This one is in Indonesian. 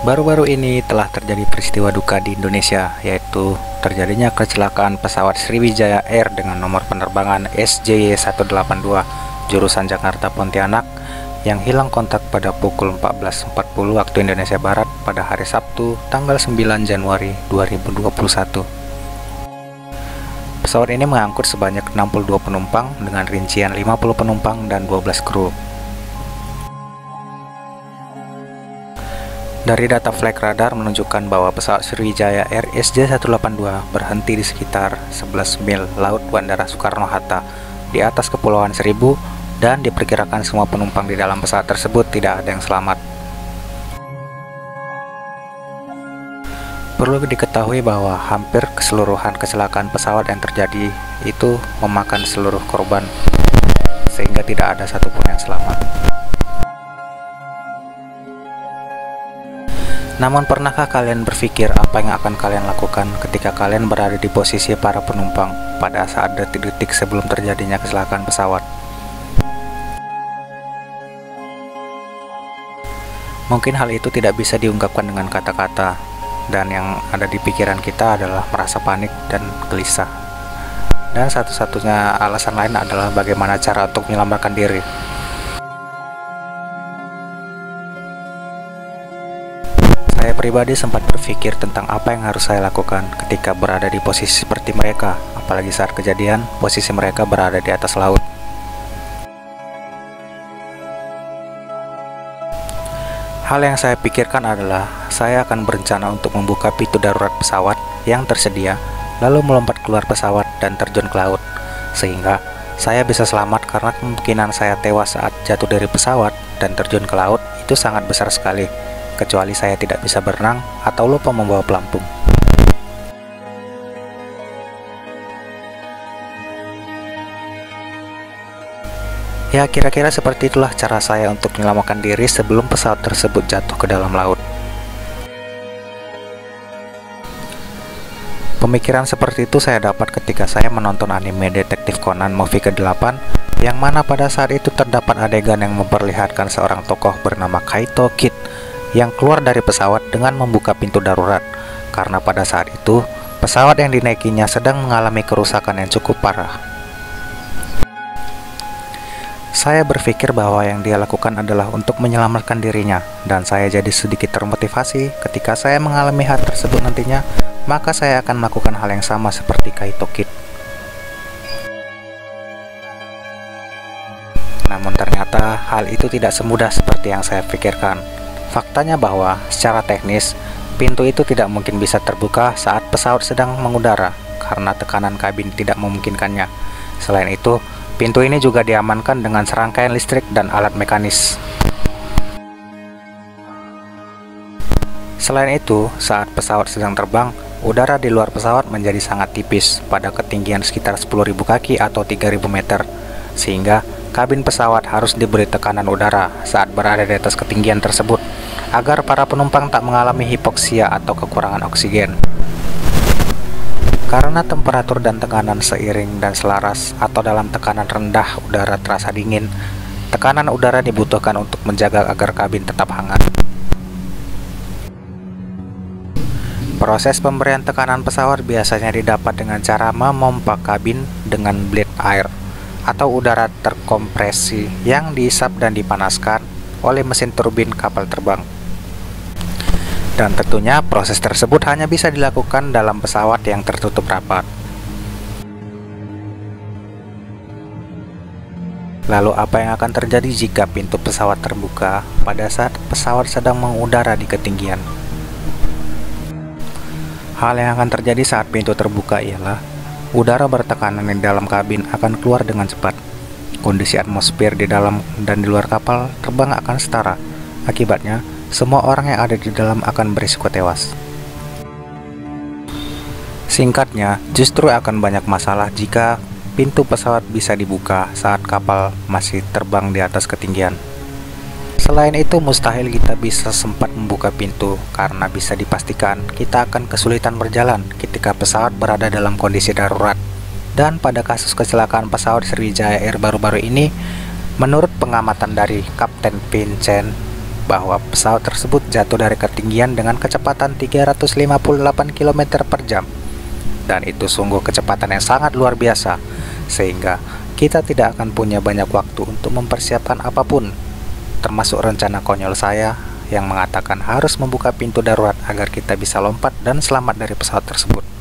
Baru-baru ini telah terjadi peristiwa duka di Indonesia, yaitu terjadinya kecelakaan pesawat Sriwijaya Air dengan nomor penerbangan SJY182 jurusan Jakarta Pontianak yang hilang kontak pada pukul 14.40 waktu Indonesia Barat pada hari Sabtu tanggal 9 Januari 2021. Pesawat ini mengangkut sebanyak 62 penumpang dengan rincian 50 penumpang dan 12 kru. Dari data flight radar menunjukkan bahwa pesawat Sriwijaya Air SJ182 berhenti di sekitar 11 mil laut Bandara Soekarno-Hatta di atas Kepulauan Seribu, dan diperkirakan semua penumpang di dalam pesawat tersebut tidak ada yang selamat. Perlu diketahui bahwa hampir keseluruhan kecelakaan pesawat yang terjadi itu memakan seluruh korban, sehingga tidak ada satupun yang selamat. Namun pernahkah kalian berpikir apa yang akan kalian lakukan ketika kalian berada di posisi para penumpang pada saat detik-detik sebelum terjadinya kecelakaan pesawat? Mungkin hal itu tidak bisa diungkapkan dengan kata-kata, dan yang ada di pikiran kita adalah merasa panik dan gelisah. Dan satu-satunya alasan lain adalah bagaimana cara untuk menyelamatkan diri. Saya pribadi sempat berpikir tentang apa yang harus saya lakukan ketika berada di posisi seperti mereka, apalagi saat kejadian posisi mereka berada di atas laut. Hal yang saya pikirkan adalah saya akan berencana untuk membuka pintu darurat pesawat yang tersedia, lalu melompat keluar pesawat dan terjun ke laut, sehingga saya bisa selamat karena kemungkinan saya tewas saat jatuh dari pesawat dan terjun ke laut itu sangat besar sekali. Kecuali saya tidak bisa berenang atau lupa membawa pelampung. Ya, kira-kira seperti itulah cara saya untuk menyelamatkan diri sebelum pesawat tersebut jatuh ke dalam laut. Pemikiran seperti itu saya dapat ketika saya menonton anime Detektif Conan movie ke-8, yang mana pada saat itu terdapat adegan yang memperlihatkan seorang tokoh bernama Kaito Kid yang keluar dari pesawat dengan membuka pintu darurat, karena pada saat itu pesawat yang dinaikinya sedang mengalami kerusakan yang cukup parah. Saya berpikir bahwa yang dia lakukan adalah untuk menyelamatkan dirinya, dan saya jadi sedikit termotivasi ketika saya mengalami hal tersebut nantinya, maka saya akan melakukan hal yang sama seperti Kaito Kid. Namun ternyata hal itu tidak semudah seperti yang saya pikirkan. Faktanya bahwa secara teknis, pintu itu tidak mungkin bisa terbuka saat pesawat sedang mengudara karena tekanan kabin tidak memungkinkannya. Selain itu, pintu ini juga diamankan dengan serangkaian listrik dan alat mekanis. Selain itu, saat pesawat sedang terbang, udara di luar pesawat menjadi sangat tipis pada ketinggian sekitar 10.000 kaki atau 3.000 meter, sehingga kabin pesawat harus diberi tekanan udara saat berada di atas ketinggian tersebut, agar para penumpang tak mengalami hipoksia atau kekurangan oksigen. Karena temperatur dan tekanan seiring dan selaras atau dalam tekanan rendah udara terasa dingin, tekanan udara dibutuhkan untuk menjaga agar kabin tetap hangat. Proses pemberian tekanan pesawat biasanya didapat dengan cara memompa kabin dengan bleed air atau udara terkompresi yang diisap dan dipanaskan oleh mesin turbin kapal terbang. Dan tentunya proses tersebut hanya bisa dilakukan dalam pesawat yang tertutup rapat. Lalu apa yang akan terjadi jika pintu pesawat terbuka pada saat pesawat sedang mengudara di ketinggian? Hal yang akan terjadi saat pintu terbuka ialah udara bertekanan di dalam kabin akan keluar dengan cepat. Kondisi atmosfer di dalam dan di luar kapal terbang akan setara. Akibatnya, semua orang yang ada di dalam akan berisiko tewas. Singkatnya, justru akan banyak masalah jika pintu pesawat bisa dibuka saat kapal masih terbang di atas ketinggian. Selain itu, mustahil kita bisa sempat membuka pintu karena bisa dipastikan kita akan kesulitan berjalan ketika pesawat berada dalam kondisi darurat. Dan pada kasus kecelakaan pesawat Sriwijaya Air baru-baru ini, menurut pengamatan dari Kapten Vincent, bahwa pesawat tersebut jatuh dari ketinggian dengan kecepatan 358 km per jam. Dan itu sungguh kecepatan yang sangat luar biasa, sehingga kita tidak akan punya banyak waktu untuk mempersiapkan apapun, termasuk rencana konyol saya yang mengatakan harus membuka pintu darurat agar kita bisa lompat dan selamat dari pesawat tersebut.